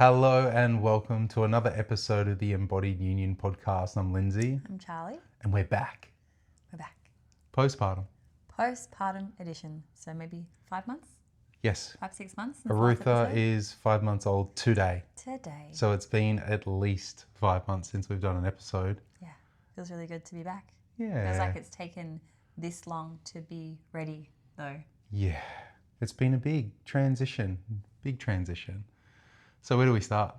Hello and welcome to another episode of the Embodied Union podcast. I'm Lindsay. I'm Charlie. And we're back. We're back. Postpartum. Postpartum edition. So maybe 5 months? Yes. 5-6 months? Since the last Arutha episode? is 5 months old today. Today. So it's been at least 5 months since we've done an episode. Yeah. Feels really good to be back. Yeah. Feels like it's taken this long to be ready though. Yeah. It's been a big transition. So where do we start?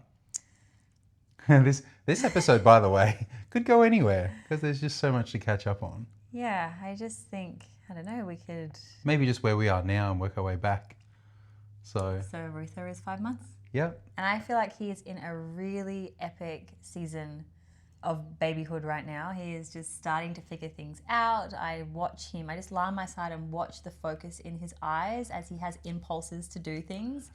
This episode, by the way, could go anywhere because there's just so much to catch up on. Yeah, I just think, I don't know, we could... Maybe just where we are now and work our way back. So Arutha is 5 months. Yep. And I feel like he is in a really epic season of babyhood right now. He is just starting to figure things out. I watch him, I just lie on my side and watch the focus in his eyes as he has impulses to do things.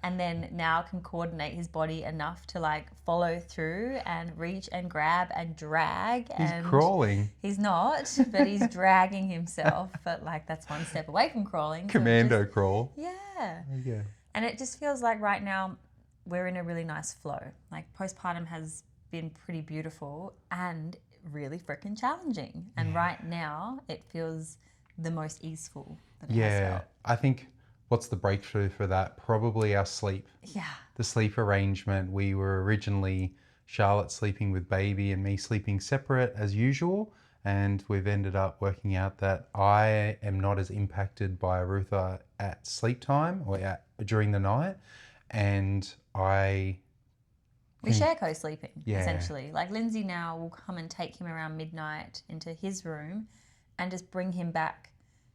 And then now can coordinate his body enough to like follow through and reach and grab and drag. He's and crawling. He's not, but he's dragging himself. But like that's one step away from crawling. Commando crawl. Yeah. Yeah. And it just feels like right now we're in a really nice flow. Like postpartum has been pretty beautiful and really freaking challenging. And right now it feels the most easeful that it has felt. I think what's the breakthrough for that? Probably our sleep. Yeah. The sleep arrangement. We were originally Charlotte sleeping with baby and me sleeping separate as usual. And we've ended up working out that I am not as impacted by Arutha at sleep time or during the night. And we share co-sleeping, Yeah. essentially. Like Lindsay now will come and take him around midnight into his room and just bring him back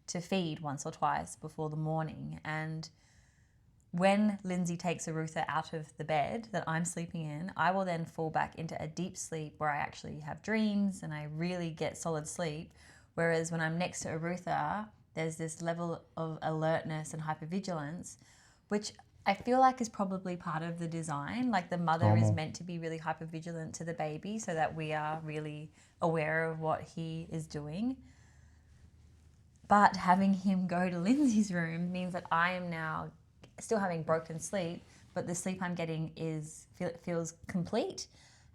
to feed once or twice before the morning. And when Lindsay takes Arutha out of the bed that I'm sleeping in, I will then fall back into a deep sleep where I actually have dreams and I really get solid sleep. Whereas when I'm next to Arutha, there's this level of alertness and hypervigilance, which I feel like is probably part of the design. Like the mother is meant to be really hypervigilant to the baby so that we are really aware of what he is doing. But having him go to Lindsay's room means that I am now still having broken sleep, but the sleep I'm getting feels complete,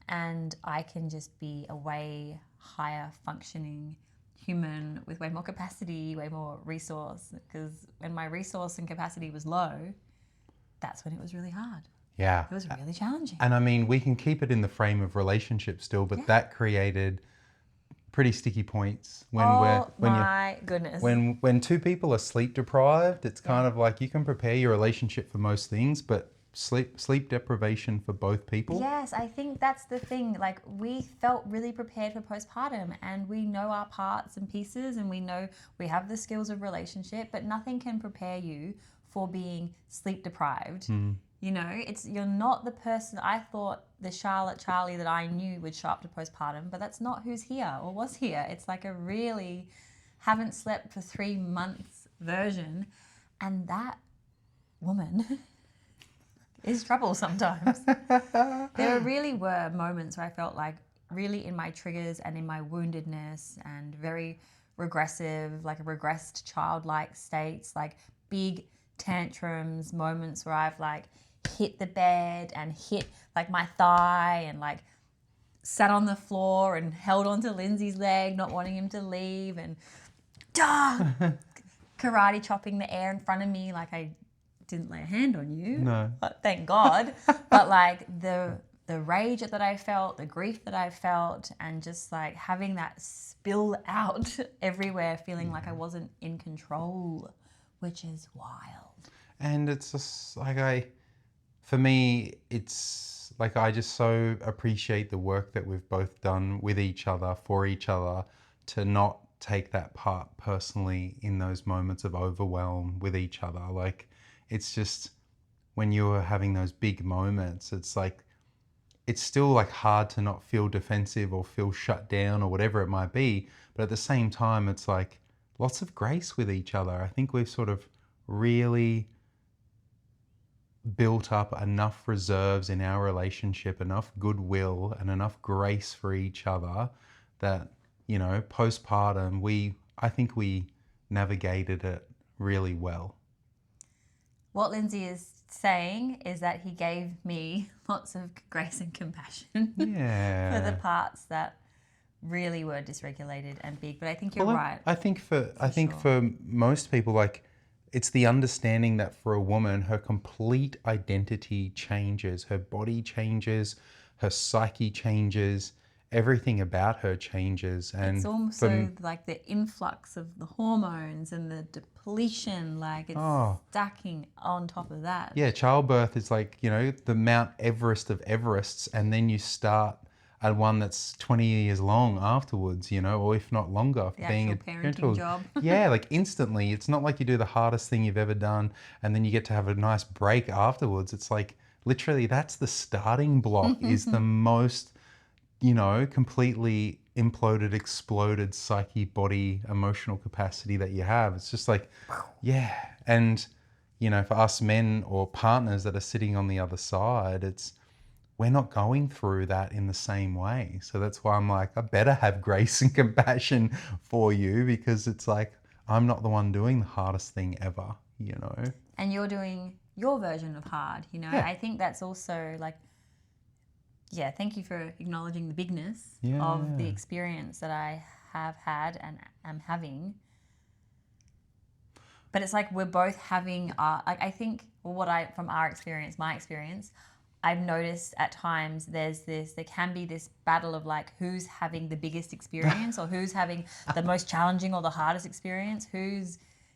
and I can just be a way higher functioning human with way more capacity, way more resource. Because when my resource and capacity was low, that's when it was really hard. Yeah. It was really challenging. And I mean, we can keep it in the frame of relationship still, but that created pretty sticky points goodness. When two people are sleep deprived, it's kind of like you can prepare your relationship for most things, but sleep deprivation for both people. Yes, I think that's the thing. Like we felt really prepared for postpartum and we know our parts and pieces and we know we have the skills of relationship, but nothing can prepare you for being sleep deprived. You know, you're not the person. I thought the Charlie that I knew would show up to postpartum, but that's not who's here or was here. It's like a really haven't slept for 3 months version. And that woman is trouble sometimes. There really were moments where I felt like really in my triggers and in my woundedness and very regressive, like a regressed childlike states, like big tantrums, moments where I've like hit the bed and hit like my thigh and like sat on the floor and held onto Lindsay's leg, not wanting him to leave, and karate chopping the air in front of me like I didn't lay a hand on you. No. But thank God. But like the rage that I felt, the grief that I felt, and just like having that spill out everywhere, feeling like I wasn't in control, which is wild. And it's just like for me, it's like I just so appreciate the work that we've both done with each other, for each other, to not take that part personally in those moments of overwhelm with each other. Like it's just when you're having those big moments, it's like it's still like hard to not feel defensive or feel shut down or whatever it might be. But at the same time, it's like lots of grace with each other. I think we've sort of really built up enough reserves in our relationship, enough goodwill and enough grace for each other that, you know, postpartum, I think we navigated it really well. What Lindsay is saying is that he gave me lots of grace and compassion Yeah. for the parts that really were dysregulated and big. But I think you're Well, right. I think sure. for most people, like, it's the understanding that for a woman, her complete identity changes, her body changes, her psyche changes, everything about her changes. And It's also like the influx of the hormones and the depletion, like it's stacking on top of that. yeah, childbirth is like, the Mount Everest of Everests, and then you start at one that's 20 years long afterwards, or if not longer, for The being a actual parenting parental job. Yeah, like instantly. It's not like you do the hardest thing you've ever done and then you get to have a nice break afterwards. It's like literally that's the starting block is the most, completely imploded, exploded psyche, body, emotional capacity that you have. It's just like, yeah. And, for us men or partners that are sitting on the other side, we're not going through that in the same way. So that's why I'm like, I better have grace and compassion for you, because it's like, I'm not the one doing the hardest thing ever, And you're doing your version of hard, Yeah. I think that's also like, yeah, thank you for acknowledging the bigness Yeah. of the experience that I have had and am having. But it's like we're both having like I think from our experience, my experience, I've noticed at times there can be this battle of like who's having the biggest experience or who's having the most challenging or the hardest experience,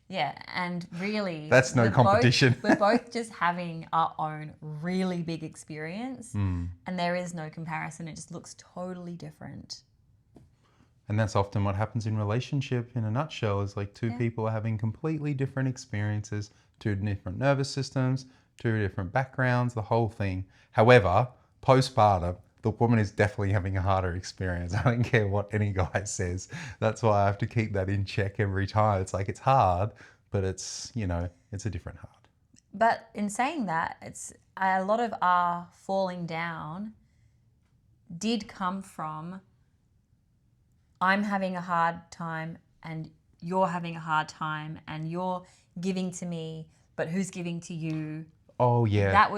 and really That's no competition. We're both just having our own really big experience and there is no comparison. It just looks totally different. And that's often what happens in relationship in a nutshell, is like two people are having completely different experiences, two different nervous systems, two different backgrounds, the whole thing. However, postpartum, the woman is definitely having a harder experience. I don't care what any guy says. That's why I have to keep that in check every time. It's like, it's hard, but it's a different hard. But in saying that, it's a lot of our falling down did come from I'm having a hard time and you're having a hard time and you're giving to me, but who's giving to you? Oh yeah.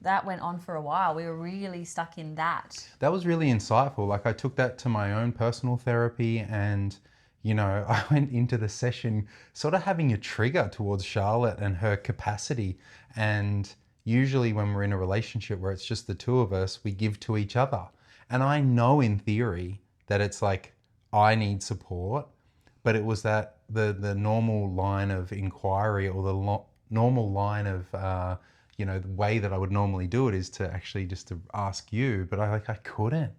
That went on for a while. We were really stuck in that. That was really insightful. Like I took that to my own personal therapy, and I went into the session sort of having a trigger towards Charlotte and her capacity. And usually when we're in a relationship where it's just the two of us, we give to each other. And I know in theory that it's like I need support, but it was that the normal line of inquiry, or the normal line of the way that I would normally do it is to actually just to ask you, but I couldn't.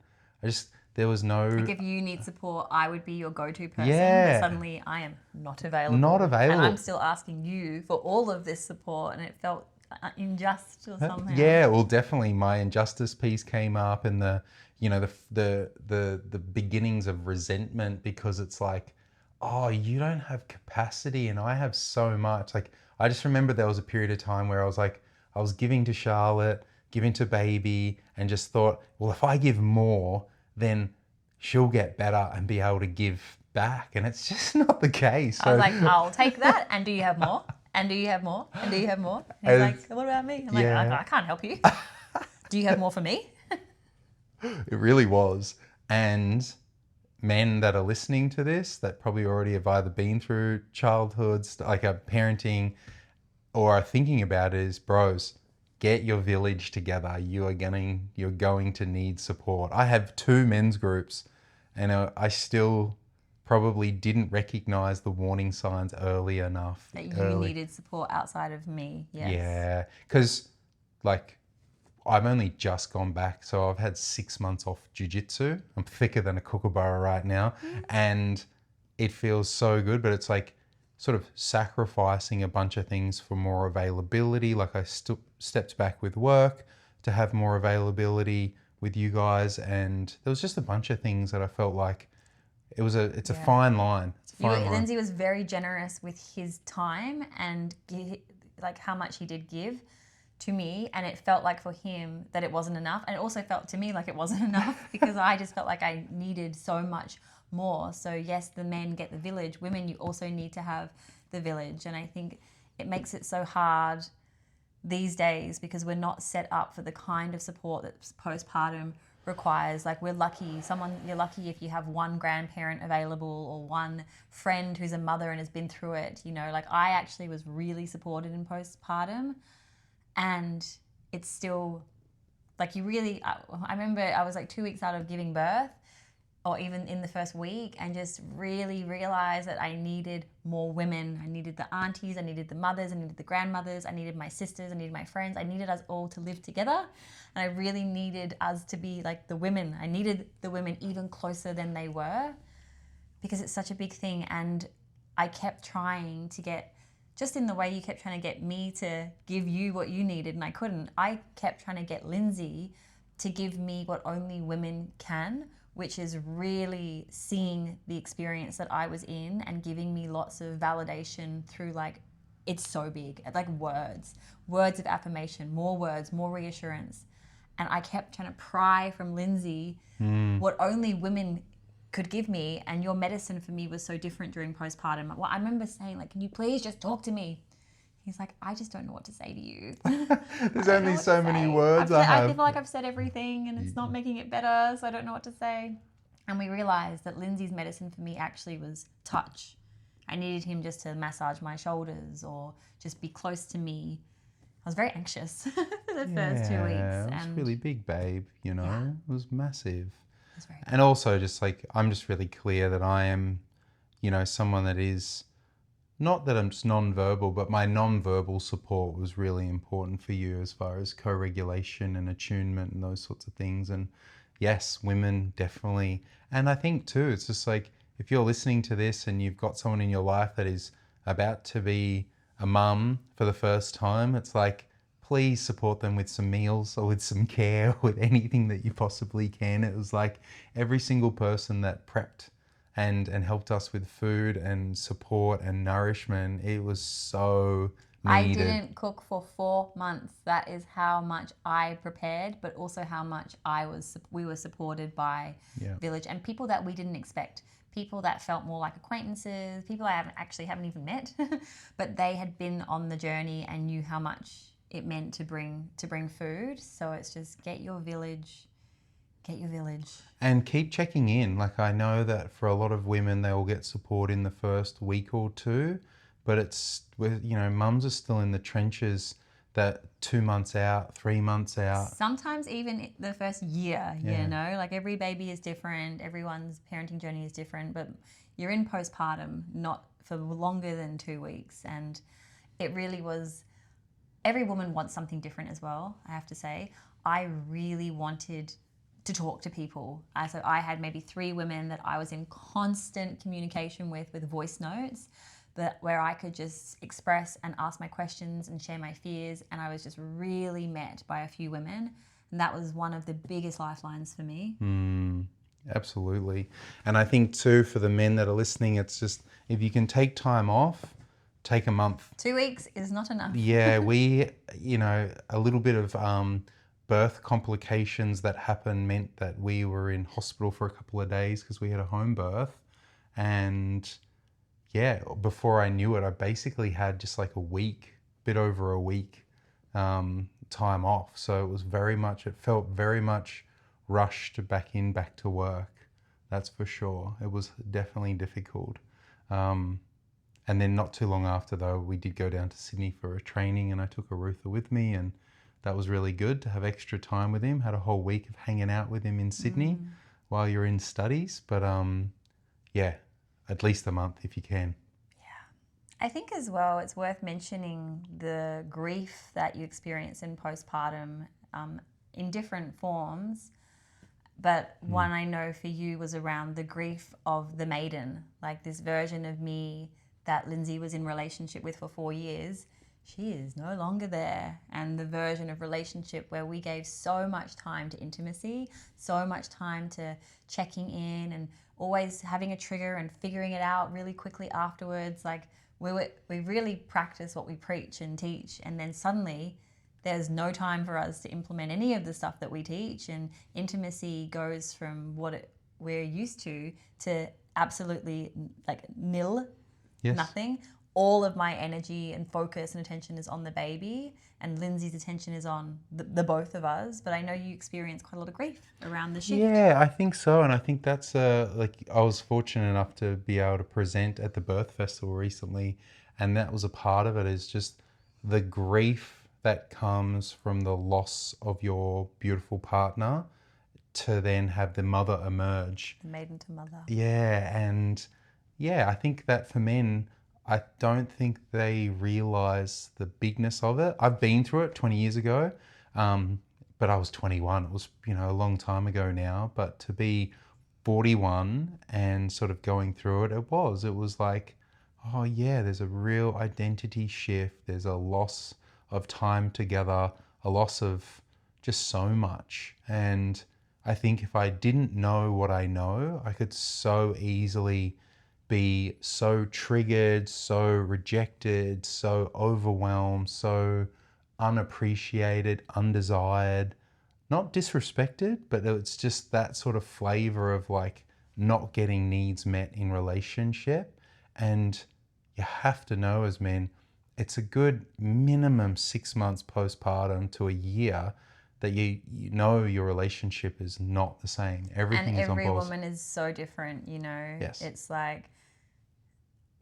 There was no. Like if you need support, I would be your go-to person. Yeah. But suddenly I am not available. Not available. And I'm still asking you for all of this support, and it felt unjust somehow. Yeah, well, definitely my injustice piece came up, and the beginnings of resentment, because it's like, oh, you don't have capacity and I have so much. Like I just remember there was a period of time where I was giving to Charlotte, giving to baby, and just thought, well, if I give more, then she'll get better and be able to give back. And it's just not the case. I was like, I'll take that. And do you have more? And do you have more? And do you have more? And he's like, what about me? I'm like, I can't help you. Do you have more for me? It really was. And men that are listening to this that probably already have either been through childhoods, like a parenting, or are thinking about it, is, bros, get your village together. You're going to need support. I have 2 men's groups, and I still probably didn't recognize the warning signs early enough. That you needed support outside of me. Yes. Yeah, because like I've only just gone back, so I've had 6 months off jiu-jitsu. I'm thicker than a kookaburra right now, and it feels so good, but it's like sort of sacrificing a bunch of things for more availability. Like I stepped back with work to have more availability with you guys, and there was just a bunch of things that I felt like it's a fine line. It's a fine line. Lindsay was very generous with his time and like how much he did give to me, and it felt like for him that it wasn't enough, and it also felt to me like it wasn't enough because I just felt like I needed so much more. So yes, the men get the village. Women, you also need to have the village, and I think it makes it so hard these days, because we're not set up for the kind of support that postpartum requires. Like, you're lucky if you have one grandparent available or one friend who's a mother and has been through it. You know, like, I actually was really supported in postpartum, and it's still like, I remember I was like 2 weeks out of giving birth, or even in the first week, and just really realized that I needed more women. I needed the aunties, I needed the mothers, I needed the grandmothers, I needed my sisters, I needed my friends. I needed us all to live together. And I really needed us to be like the women. I needed the women even closer than they were, because it's such a big thing. And I kept trying to get, just in the way you kept trying to get me to give you what you needed and I couldn't, I kept trying to get Lindsay to give me what only women can, which is really seeing the experience that I was in and giving me lots of validation through, like, it's so big, like words of affirmation, more words, more reassurance. And I kept trying to pry from Lindsay what only women could give me, and your medicine for me was so different during postpartum. Well, I remember saying, like, can you please just talk to me? He's like, I just don't know what to say to you. There's only so many words I feel like I've said everything and it's not making it better, so I don't know what to say. And we realized that Lindsay's medicine for me actually was touch. I needed him just to massage my shoulders or just be close to me. I was very anxious for the first 2 weeks. It was really big, babe, you know. Yeah. It was massive. It was very And also, just like, I'm just really clear that I am, you know, someone that is, not that I'm just non-verbal, but my non-verbal support was really important for you as far as co-regulation and attunement and those sorts of things. And yes, women definitely. And I think too, it's just like, if you're listening to this and you've got someone in your life that is about to be a mum for the first time, it's like, please support them with some meals or with some care, with anything that you possibly can. It was like every single person that prepped and helped us with food and support and nourishment, it was so needed. I didn't cook for 4 months. That is how much I prepared, but also how much we were supported by Village and people that we didn't expect. People that felt more like acquaintances, people I haven't even met, but they had been on the journey and knew how much it meant to bring food. So it's just get your village. And keep checking in. Like, I know that for a lot of women, they will get support in the first week or two, but it's with, you know, mums are still in the trenches that 2 months out, 3 months out. Sometimes even the first year, you know, like every baby is different. Everyone's parenting journey is different, but you're in postpartum, not for longer than 2 weeks. And it really was, every woman wants something different as well, I have to say. I really wanted to talk to people. So I had maybe 3 women that I was in constant communication with voice notes, but where I could just express and ask my questions and share my fears. And I was just really met by a few women. And that was one of the biggest lifelines for me. Absolutely. And I think too, for the men that are listening, it's just, if you can take time off, take a month. 2 weeks is not enough. Yeah, we, you know, a little bit of birth complications that happened meant that we were in hospital for a couple of days because we had a home birth. And yeah, before I knew it, I basically had just like a bit over a week time off. So it felt very much rushed back to work. That's for sure. It was definitely difficult. And then not too long after though, we did go down to Sydney for a training and I took Arutha with me, and that was really good to have extra time with him. Had a whole week of hanging out with him in Sydney while you're in studies. But yeah, at least a month if you can. I think as well, it's worth mentioning the grief that you experience in postpartum in different forms. But one I know for you was around the grief of the maiden, like this version of me that Lindsay was in relationship with for 4 years. She is no longer there. And the version of relationship where we gave so much time to intimacy, so much time to checking in and always having a trigger and figuring it out really quickly afterwards. Like we really practice what we preach and teach. And then suddenly there's no time for us to implement any of the stuff that we teach. And intimacy goes from what we're used to absolutely like nil, nothing. all of my energy and focus and attention is on the baby, and Lindsay's attention is on the both of us. But I know you experience quite a lot of grief around the shift. Yeah, I think so. And I think that's like I was fortunate enough to be able to present at the Birth Festival recently. And that was a part of it, is just the grief that comes from the loss of your beautiful partner to then have the mother emerge. The maiden to mother. Yeah. And yeah, I think that for men, I don't think they realize the bigness of it. I've been through it 20 years ago. But I was 21. It was, a long time ago now. But to be 41 and sort of going through it, it was like, oh yeah, there's a real identity shift. There's a loss of time together, a loss of just so much. And I think if I didn't know what I know, I could so easily be so triggered, so rejected, so overwhelmed, so unappreciated, undesired, not disrespected, but it's just that sort of flavor of like not getting needs met in relationship. And you have to know as men, it's a good minimum 6 months postpartum to a year that you know your relationship is not the same. Everything And is on every pause. woman is so different, Yes. It's like,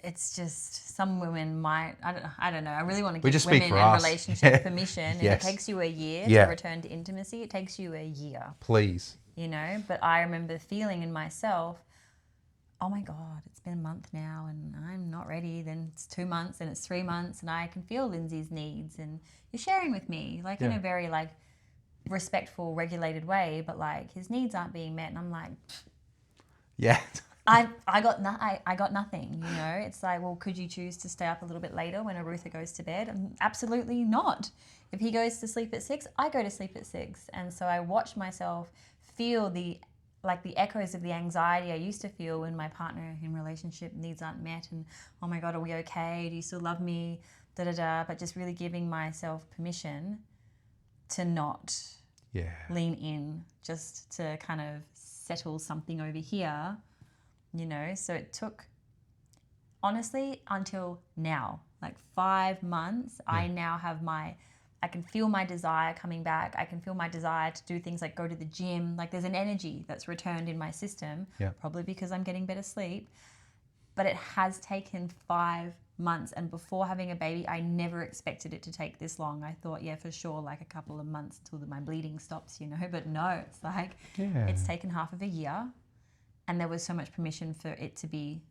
it's just some women might, I don't know. I really want to We give just speak women for and us. relationship Yeah. permission. If Yes. it takes you a year Yeah. to return to intimacy, it takes you a year, Please. But I remember feeling in myself, oh my God, it's been a month now and I'm not ready. Then it's 2 months and it's 3 months and I can feel Lindsay's needs and you're sharing with me in Yeah. a very respectful, regulated way, but his needs aren't being met. And I'm like, Yeah. I got nothing, It's like, well, could you choose to stay up a little bit later when Arutha goes to bed? Absolutely not. If he goes to sleep at 6, I go to sleep at 6. And so I watched myself feel the echoes of the anxiety I used to feel when my partner in relationship needs aren't met, and oh my God, are we okay? Do you still love me? Da da da. But just really giving myself permission to not lean in, just to kind of settle something over here. So it took, honestly, until now, 5 months, I now have I can feel my desire coming back. I can feel my desire to do things like go to the gym. There's an energy that's returned in my system, probably because I'm getting better sleep. But it has taken 5 months. And before having a baby, I never expected it to take this long. I thought, for sure, a couple of months until my bleeding stops, But no, it's it's taken half of a year. And there was so much permission for it to be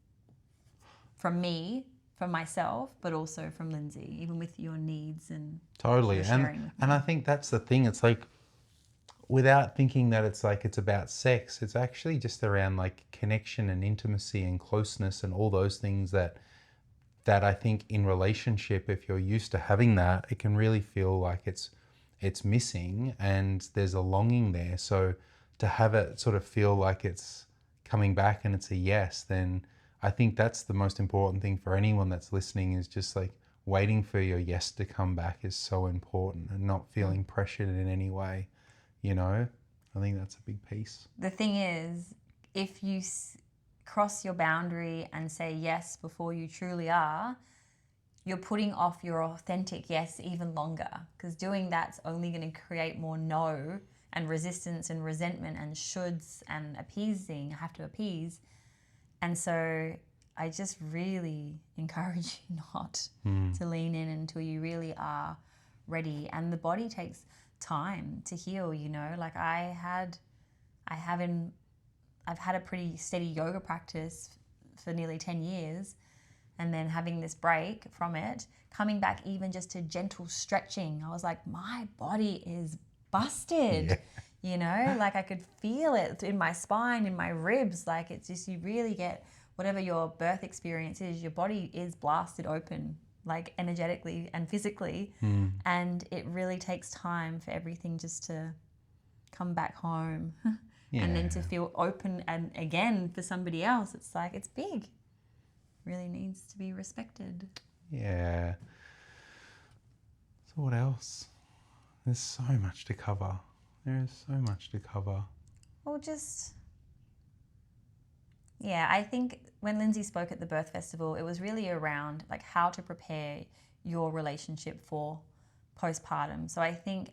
from me, from myself, but also from Lindsay, even with your needs and Totally. your sharing with me. And I think that's the thing. It's without thinking that it's about sex, it's actually just around connection and intimacy and closeness and all those things that I think in relationship, if you're used to having that, it can really feel like it's missing and there's a longing there. So to have it sort of feel like it's coming back and it's a yes, then I think that's the most important thing for anyone that's listening, is just waiting for your yes to come back is so important, and not feeling pressured in any way, I think that's a big piece. The thing is, if you cross your boundary and say yes before you truly are, you're putting off your authentic yes even longer, because doing that's only going to create more no and resistance and resentment and shoulds and appeasing. I have to appease. And so I just really encourage you not to lean in until you really are ready. And the body takes time to heal, I've had a pretty steady yoga practice for nearly 10 years, and then having this break from it, coming back even just to gentle stretching, I was like, my body is busted. I could feel it in my spine, in my ribs. It's just, you really get whatever your birth experience is, your body is blasted open, energetically and physically. And it really takes time for everything just to come back home. And then to feel open and again for somebody else, it's it's big. Really needs to be respected. Yeah. So what else? There's so much to cover. There is so much to cover. Well, just Yeah, I think when Lindsay spoke at the birth festival, it was really around like how to prepare your relationship for postpartum. So I think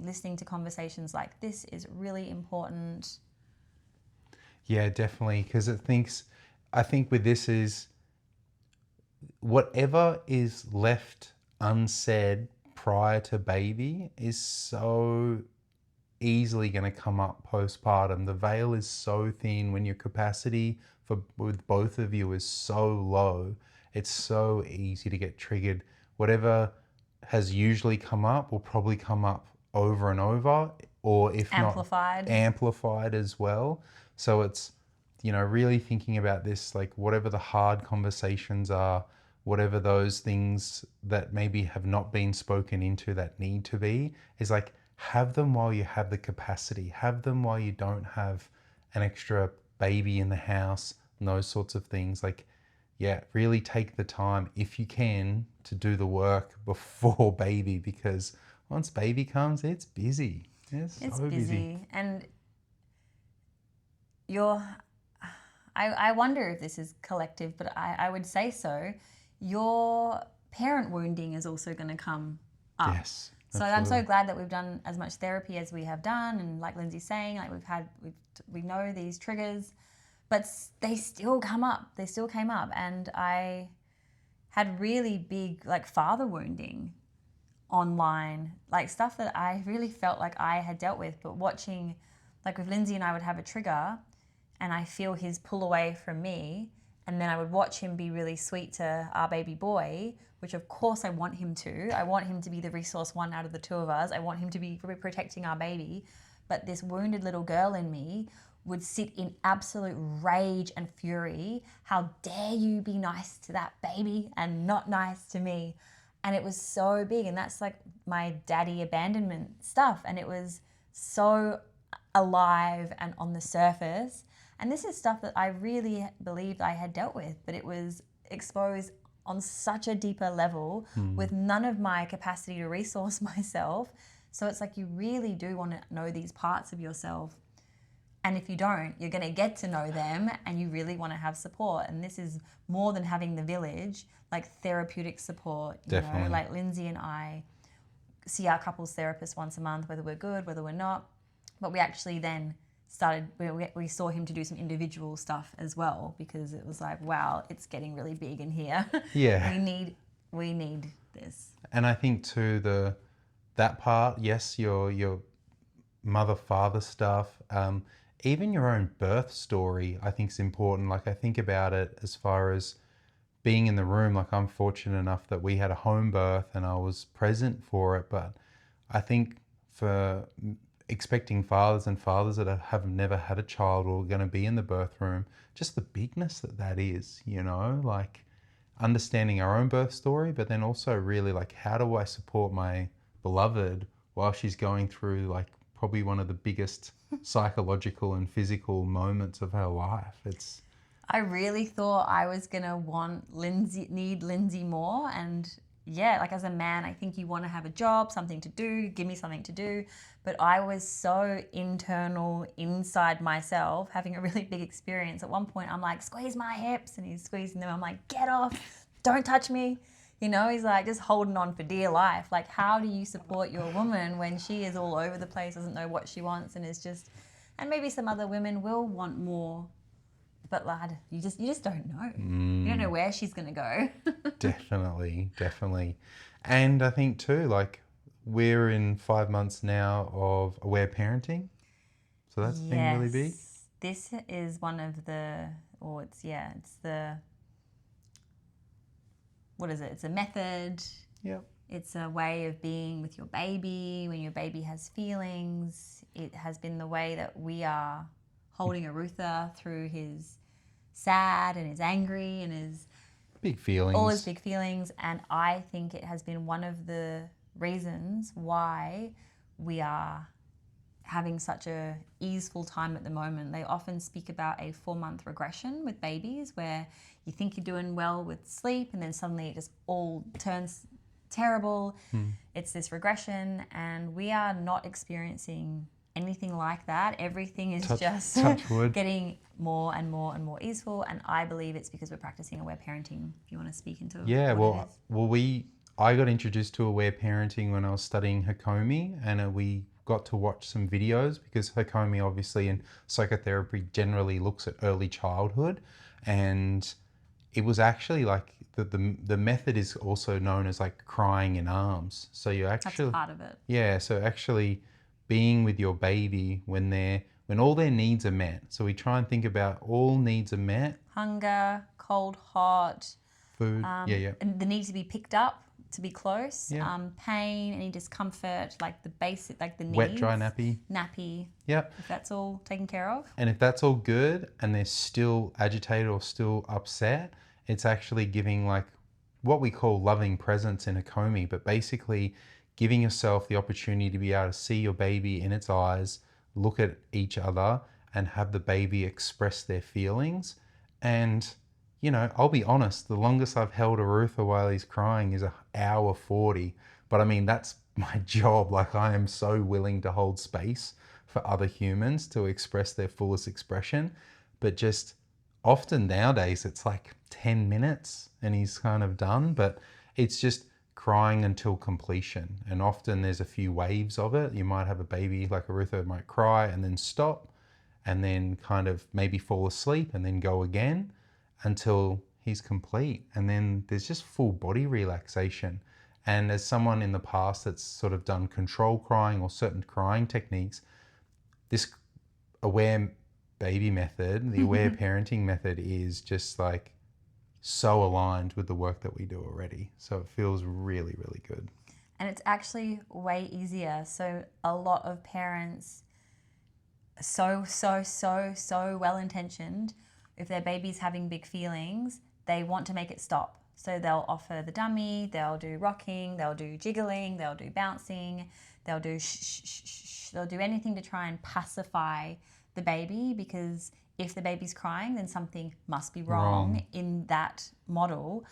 listening to conversations like this is really important. Yeah, definitely. Because I think with this is whatever is left unsaid prior to baby is so easily going to come up postpartum. The veil is so thin when your capacity for with both of you is so low. It's so easy to get triggered. Whatever has usually come up will probably come up over and over, or if not Amplified. amplified as well. So it's, really thinking about this, like whatever the hard conversations are, whatever those things that maybe have not been spoken into that need to be, is like have them while you have the capacity, have them while you don't have an extra baby in the house and those sorts of things. Like, yeah, really take the time if you can to do the work before baby, because once baby comes, it's busy. It's so busy. And I wonder if this is collective, but I would say so. Your parent wounding is also going to come up. Yes. So I'm so glad that we've done as much therapy as we have done, and like Lindsay's saying, like we know these triggers, but they still come up. They still came up, and I had really big like father wounding online, like stuff that I really felt like I had dealt with. But watching, like with Lindsay and I would have a trigger, and I feel his pull away from me, and then I would watch him be really sweet to our baby boy, which of course I want him to. I want him to be the resource one out of the two of us. I want him to be protecting our baby. But this wounded little girl in me would sit in absolute rage and fury. How dare you be nice to that baby and not nice to me? And it was so big. And that's like my daddy abandonment stuff. And it was so alive and on the surface. And this is stuff that I really believed I had dealt with, but it was exposed on such a deeper level with none of my capacity to resource myself. So it's like you really do want to know these parts of yourself. And if you don't, you're going to get to know them, and you really want to have support. And this is more than having the village, like therapeutic support. Definitely. Like Lindsay and I see our couples therapist once a month, whether we're good, whether we're not. But we actually then we saw him to do some individual stuff as well, because it was like, wow, it's getting really big in here. Yeah. we need this. And I think too that part, yes, your mother father stuff, even your own birth story, I think is important. Like I think about it as far as being in the room. Like I'm fortunate enough that we had a home birth and I was present for it. But I think for expecting fathers and fathers that have never had a child or are going to be in the birth room, just the bigness that is, like understanding our own birth story, but then also really like, how do I support my beloved while she's going through like probably one of the biggest psychological and physical moments of her life. I really thought I was going to need Lindsay more. And yeah, like as a man, I think you want to have a job, something to do, give me something to do. But I was so internal inside myself, having a really big experience. At one point, I'm like, squeeze my hips, and he's squeezing them. I'm like, get off, don't touch me. He's like just holding on for dear life. Like, how do you support your woman when she is all over the place, doesn't know what she wants, and is just, and maybe some other women will want more, but lad, you just don't know. You don't know where she's going to go. Definitely. And I think too, like we're in 5 months now of aware parenting. So that's been really big. This is one of the, what is it? It's a method. Yep. It's a way of being with your baby when your baby has feelings. It has been the way that we are holding Arutha through his sad and his angry and his big feelings. All his big feelings. And I think it has been one of the reasons why we are having such a easeful time at the moment. They often speak about a 4-month regression with babies where you think you're doing well with sleep and then suddenly it just all turns terrible. It's this regression, and we are not experiencing anything like that. Everything is just touch wood. getting more and more and more easeful. And I believe it's because we're practicing aware parenting. If you want to speak into Yeah, what it is. I got introduced to aware parenting when I was studying Hakomi, and we got to watch some videos because Hakomi obviously in psychotherapy generally looks at early childhood, and it was actually like the method is also known as like crying in arms. So you actually, That's part of it. yeah, so actually being with your baby when all their needs are met. So we try and think about all needs are met. Hunger, cold, hot, Food, yeah. and the need to be picked up, to be close, Yeah. pain, any discomfort, like the basic, like the needs. Wet, dry nappy. Nappy. Yep. If that's all taken care of. And if that's all good and they're still agitated or still upset, it's actually giving like what we call loving presence in Hakomi, but basically giving yourself the opportunity to be able to see your baby in its eyes, look at each other, and have the baby express their feelings. And you know, I'll be honest, the longest I've held Arutha while he's crying is 1 hour 40. But I mean, that's my job. Like, I am so willing to hold space for other humans to express their fullest expression. But just often nowadays, it's like 10 minutes and he's kind of done. But it's just crying until completion. And often there's a few waves of it. You might have a baby like Arutha might cry and then stop and then kind of maybe fall asleep and then go again until he's complete. And then there's just full body relaxation. And as someone in the past that's sort of done control crying or certain crying techniques, this aware baby method, the aware parenting method is just like so aligned with the work that we do already. So it feels really, really good. And it's actually way easier. So a lot of parents, so well-intentioned, if their baby's having big feelings, they want to make it stop. So they'll offer the dummy, they'll do rocking, they'll do jiggling, they'll do bouncing, they'll do shh, they'll do anything to try and pacify the baby, because if the baby's crying, then something must be wrong in that model.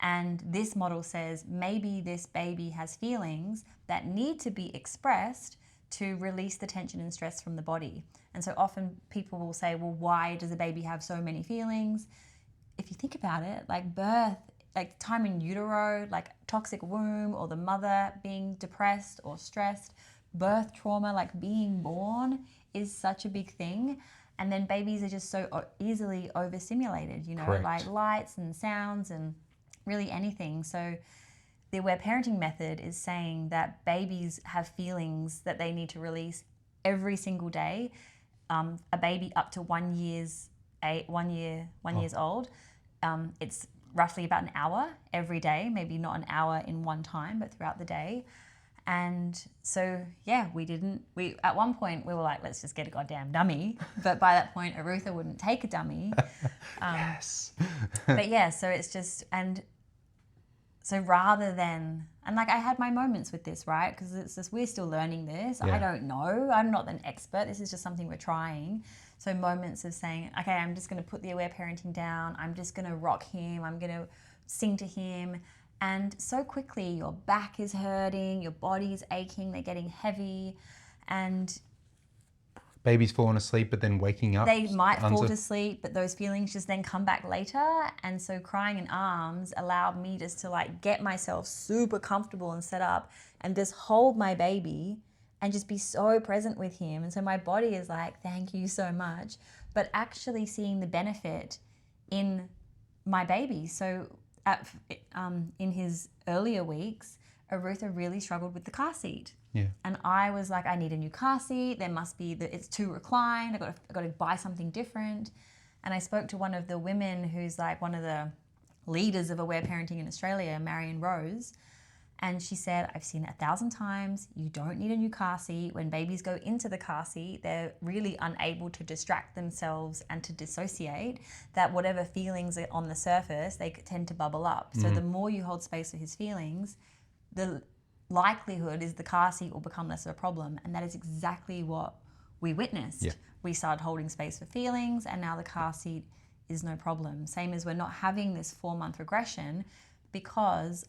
And this model says maybe this baby has feelings that need to be expressed to release the tension and stress from the body. And so often people will say, well, why does a baby have so many feelings? If you think about it, like birth, like time in utero, like toxic womb, or the mother being depressed or stressed, birth trauma, like being born is such a big thing. And then babies are just so easily overstimulated, you know, Correct. like lights and sounds and really anything. So the aware parenting method is saying that babies have feelings that they need to release every single day. A baby up to 1 years old, it's roughly about an hour every day, maybe not an hour in one time, but throughout the day. And so, yeah, at one point we were like, let's just get a goddamn dummy. But by that point, Arutha wouldn't take a dummy. Yes. But yeah, so it's just, and so rather than, and like I had my moments with this, right? Because it's just, we're still learning this. Yeah. I don't know. I'm not an expert. This is just something we're trying. So moments of saying, okay, I'm just going to put the aware parenting down. I'm just going to rock him. I'm going to sing to him. And so quickly your back is hurting, your body's aching, they're getting heavy, and Baby's falling asleep, but then waking up. they might fall to sleep, but those feelings just then come back later. And so crying in arms allowed me just to like get myself super comfortable and set up and just hold my baby and just be so present with him. And so my body is like, thank you so much. But actually seeing the benefit in my baby. So in his earlier weeks, Arutha really struggled with the car seat. Yeah. And I was like, I need a new car seat. There must be, it's too reclined. I got to buy something different. And I spoke to one of the women who's like one of the leaders of aware parenting in Australia, Marion Rose. And she said, I've seen it 1,000 times. You don't need a new car seat. When babies go into the car seat, they're really unable to distract themselves and to dissociate, that whatever feelings are on the surface, they tend to bubble up. So the more you hold space for his feelings, the likelihood is the car seat will become less of a problem. And that is exactly what we witnessed. Yeah. We started holding space for feelings, and now the car seat is no problem. Same as we're not having this 4-month regression, because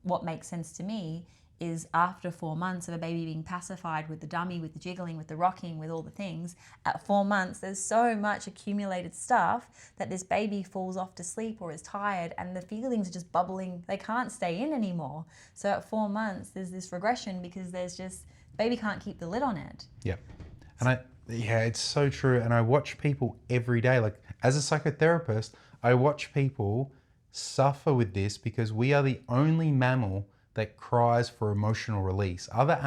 what makes sense to me is after 4 months of a baby being pacified with the dummy, with the jiggling, with the rocking, with all the things, at 4 months, there's so much accumulated stuff that this baby falls off to sleep or is tired and the feelings are just bubbling. They can't stay in anymore. So at 4 months, there's this regression because there's just, baby can't keep the lid on it. Yep. And it's so true. And I watch people every day, like as a psychotherapist, I watch people suffer with this because we are the only mammal that cries for emotional release. Other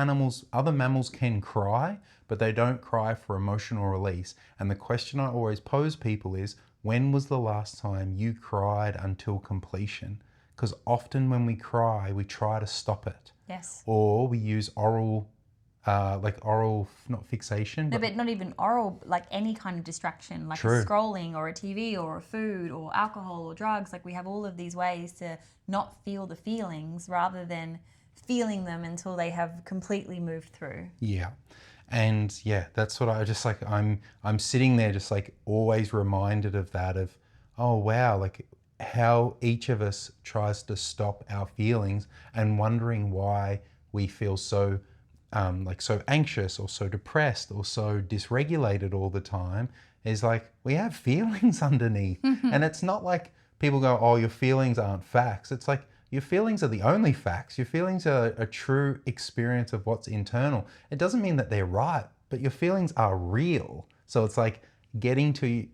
mammals can cry, but they don't cry for emotional release. And the question I always pose people is, when was the last time you cried until completion? Because often when we cry, we try to stop it. Yes. Or we use oral, not fixation. No, but not even oral, like any kind of distraction, like True. a scrolling or a TV or a food or alcohol or drugs. Like we have all of these ways to not feel the feelings rather than feeling them until they have completely moved through. Yeah. And yeah, that's what I just like, I'm sitting there just like always reminded of that, of, oh wow, like how each of us tries to stop our feelings and wondering why we feel so so anxious or so depressed or so dysregulated all the time, is like we have feelings underneath. And it's not like people go, oh, your feelings aren't facts. It's like your feelings are the only facts. Your feelings are a true experience of what's internal. It doesn't mean that they're right, but your feelings are real. So it's like getting to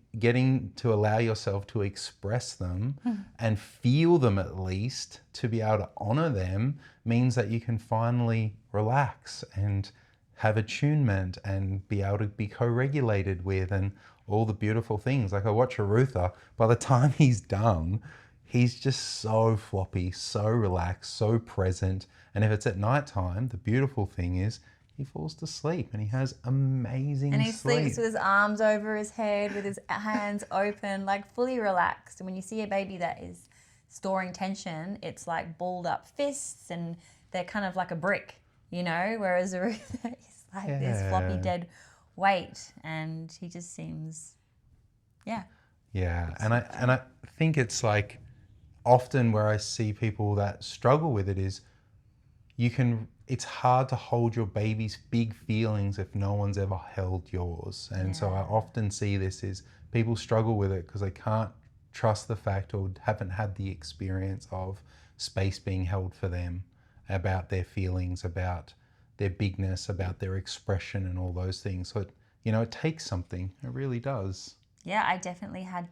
allow yourself to express them and feel them, at least to be able to honor them, means that you can finally relax and have attunement and be able to be co-regulated with, and all the beautiful things. Like I watch Arutha, by the time he's done, he's just so floppy, so relaxed, so present. And if it's at nighttime, the beautiful thing is he falls to sleep and he has amazing sleep. And he sleeps with his arms over his head, with his hands open, like fully relaxed. And when you see a baby that is storing tension, it's like balled up fists and they're kind of like a brick, you know, whereas Arutha is like this floppy dead weight, and he just seems, yeah. And I think it's like often where I see people that struggle with it is it's hard to hold your baby's big feelings if no one's ever held yours. And so I often see this is people struggle with it because they can't trust the fact or haven't had the experience of space being held for them, about their feelings, about their bigness, about their expression and all those things. So it takes something. It really does. Yeah, I definitely had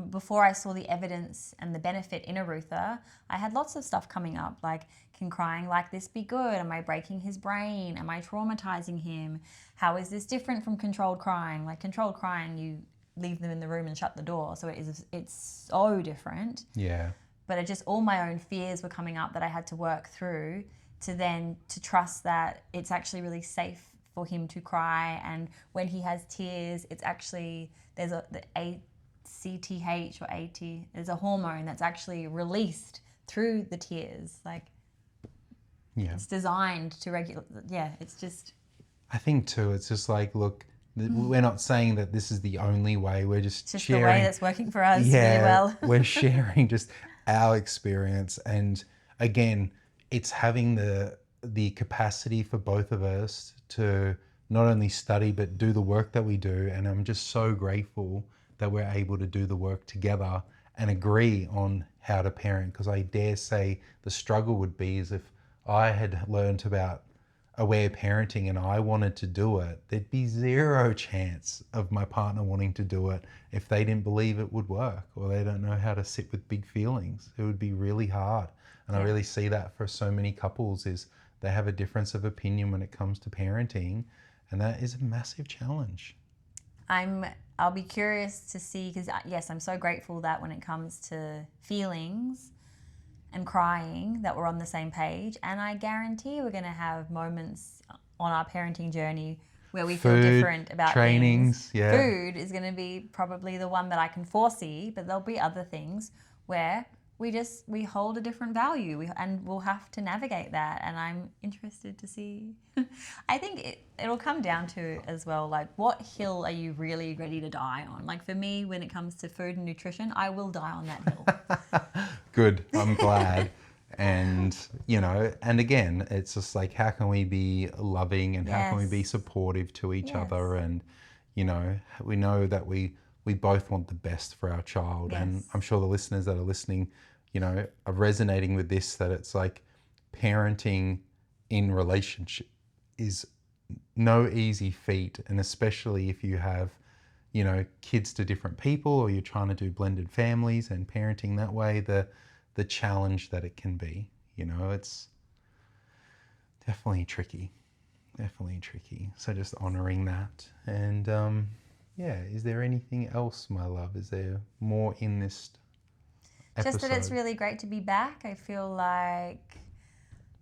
before I saw the evidence and the benefit in Arutha, I had lots of stuff coming up, like, can crying like this be good? Am I breaking his brain? Am I traumatizing him? How is this different from controlled crying? Like controlled crying, you leave them in the room and shut the door. So it's so different. Yeah. But all my own fears were coming up that I had to work through to trust that it's actually really safe for him to cry. And when he has tears, it's actually, there's the ACTH or AT, there's a hormone that's actually released through the tears. Like, it's designed to regulate. Yeah, it's just. I think too, it's just like, look, we're not saying that this is the only way. We're just sharing. The way that's working for us really well. We're sharing just our experience. And again, it's having the capacity for both of us to not only study, but do the work that we do. And I'm just so grateful that we're able to do the work together and agree on how to parent. Because I dare say the struggle would be is if I had learned about aware parenting and I wanted to do it, there'd be zero chance of my partner wanting to do it if they didn't believe it would work, or they don't know how to sit with big feelings. It would be really hard. And I really see that for so many couples is they have a difference of opinion when it comes to parenting, and that is a massive challenge. I'll be curious to see, because yes, I'm so grateful that when it comes to feelings and crying that we're on the same page, and I guarantee we're going to have moments on our parenting journey where we feel different about trainings, things. Food is going to be probably the one that I can foresee, but there'll be other things where we hold a different value, and we'll have to navigate that. And I'm interested to see. I think it'll come down to as well, like, what hill are you really ready to die on? Like for me, when it comes to food and nutrition, I will die on that hill. Good. I'm glad. And, and again, it's just like, how can we be loving and how can we be Yes. supportive to each Yes. other? And, we know that we both want the best for our child. And Yes. I'm sure the listeners that are listening, are resonating with this, that it's like parenting in relationship is no easy feat. And especially if you have, kids to different people, or you're trying to do blended families and parenting that way, the challenge that it can be, it's definitely tricky. Definitely tricky. So just honoring that. And is there anything else, my love? Is there more in this episode? Just that it's really great to be back. I feel like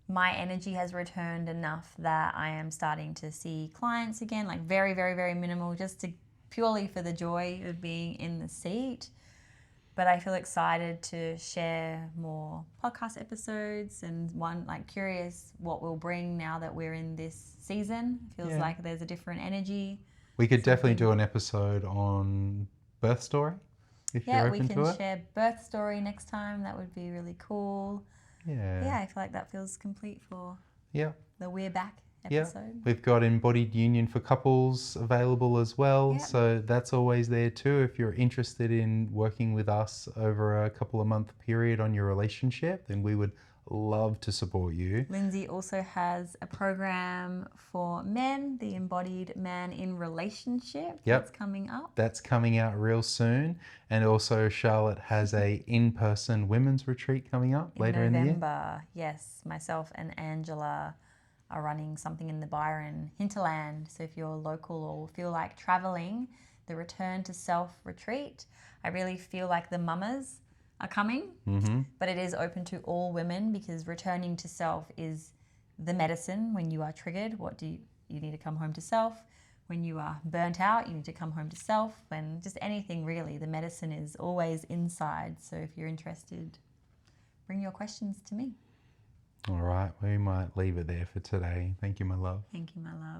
my energy has returned enough that I am starting to see clients again, like very, very, very minimal, purely for the joy of being in the seat. But I feel excited to share more podcast episodes, and curious what we'll bring now that we're in this season. Feels like there's a different energy. We could definitely do an episode on birth story if you're open to it. Yeah, we can share birth story next time. That would be really cool. Yeah, I feel like that feels complete for the We're Back episode. Yeah, we've got embodied union for couples available as well. Yep. So that's always there too. If you're interested in working with us over a couple of month period on your relationship, then we would love to support you. Lindsay also has a program for men, the Embodied Man in Relationship. That's coming up. That's coming out real soon. And also Charlotte has a in-person women's retreat coming up later in the year. November. Yes, myself and Angela are running something in the Byron hinterland. So if you're local or feel like traveling, the Return to Self retreat, I really feel like the mamas are coming, but it is open to all women, because returning to self is the medicine. When you are triggered, you need to come home to self. When you are burnt out, you need to come home to self. When just anything really, the medicine is always inside. So if you're interested, bring your questions to me. All right, we might leave it there for today. Thank you, my love. Thank you, my love.